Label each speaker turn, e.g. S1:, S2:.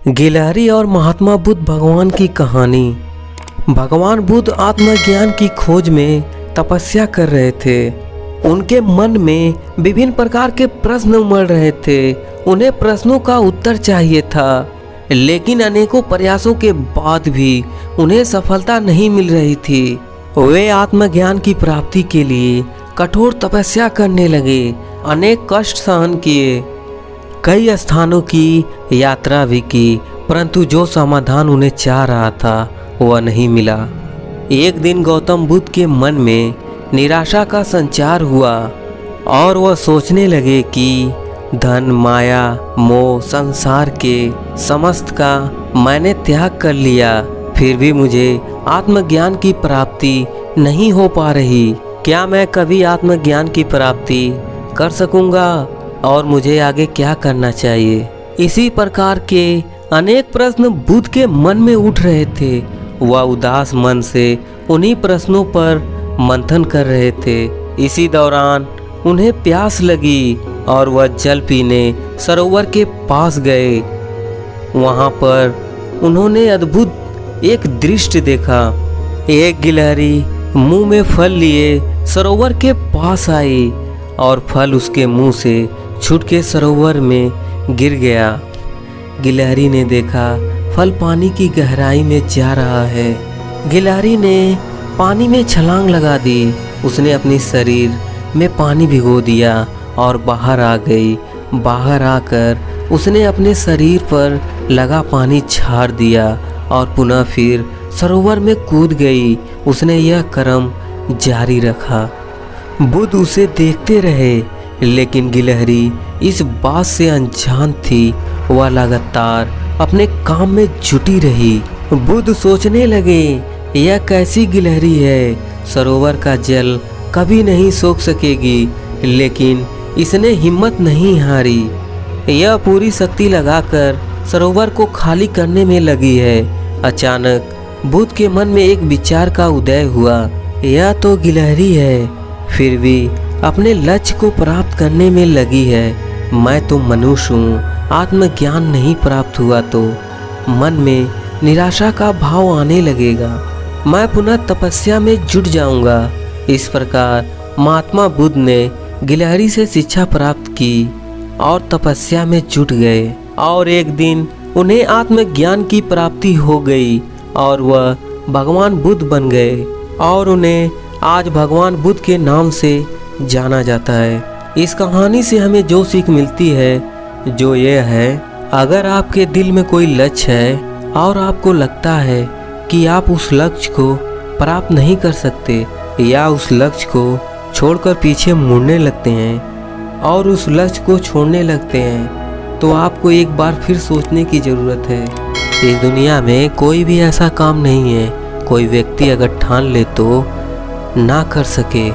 S1: गिलहरी और महात्मा बुद्ध भगवान की कहानी। भगवान बुद्ध आत्मज्ञान की खोज में तपस्या कर रहे थे। उनके मन में विभिन्न प्रकार के प्रश्न उमड़ रहे थे। उन्हें प्रश्नों का उत्तर चाहिए था, लेकिन अनेकों प्रयासों के बाद भी उन्हें सफलता नहीं मिल रही थी। वे आत्मज्ञान की प्राप्ति के लिए कठोर तपस्या करने लगे, अनेक कष्ट सहन किए, कई स्थानों की यात्रा भी की, परंतु जो समाधान उन्हें चाह रहा था वह नहीं मिला। एक दिन गौतम बुद्ध के मन में निराशा का संचार हुआ और वह सोचने लगे कि धन, माया, मोह, संसार के समस्त का मैंने त्याग कर लिया, फिर भी मुझे आत्मज्ञान की प्राप्ति नहीं हो पा रही। क्या मैं कभी आत्मज्ञान की प्राप्ति कर सकूंगा और मुझे आगे क्या करना चाहिए? इसी प्रकार के अनेक प्रश्न बुद्ध के मन में उठ रहे थे। वह उदास मन से उन्हीं प्रश्नों पर मंथन कर रहे थे। इसी दौरान उन्हें प्यास लगी और वह जल पीने सरोवर के पास गए। वहां पर उन्होंने अद्भुत एक दृश्य देखा। एक गिलहरी मुंह में फल लिए सरोवर के पास आई और फल उसके मुंह से छूट के सरोवर में गिर गया। गिलहरी ने देखा फल पानी की गहराई में जा रहा है। गिलहरी ने पानी में छलांग लगा दी। उसने अपने शरीर में पानी भिगो दिया और बाहर आ गई। बाहर आकर उसने अपने शरीर पर लगा पानी छाड़ दिया और पुनः फिर सरोवर में कूद गई। उसने यह कर्म जारी रखा। बुद्ध उसे देखते रहे, लेकिन गिलहरी इस बात से अनजान थी। वह लगातार अपने काम में जुटी रही। बुद्ध सोचने लगे, यह कैसी गिलहरी है? सरोवर का जल कभी नहीं सोख सकेगी, लेकिन इसने हिम्मत नहीं हारी। यह पूरी शक्ति लगाकर सरोवर को खाली करने में लगी है। अचानक बुद्ध के मन में एक विचार का उदय हुआ। यह तो गिलहरी है, फिर भी अपने लक्ष्य को प्राप्त करने में लगी है। मैं तो मनुष्य हूँ, आत्मज्ञान नहीं प्राप्त हुआ तो मन में निराशा का भाव आने लगेगा। मैं पुनः तपस्या में जुट जाऊंगा। इस प्रकार महात्मा बुद्ध ने गिलहरी से शिक्षा प्राप्त की और तपस्या में जुट गए। और एक दिन उन्हें आत्मज्ञान की प्राप्ति हो गई और वह भगवान बुद्ध बन गए और उन्हें आज भगवान बुद्ध के नाम से जाना जाता है। इस कहानी से हमें जो सीख मिलती है जो ये है, अगर आपके दिल में कोई लक्ष्य है और आपको लगता है कि आप उस लक्ष्य को प्राप्त नहीं कर सकते या उस लक्ष्य को छोड़कर पीछे मुड़ने लगते हैं और उस लक्ष्य को छोड़ने लगते हैं, तो आपको एक बार फिर सोचने की ज़रूरत है। इस दुनिया में कोई भी ऐसा काम नहीं है कोई व्यक्ति अगर ठान ले तो ना कर सके।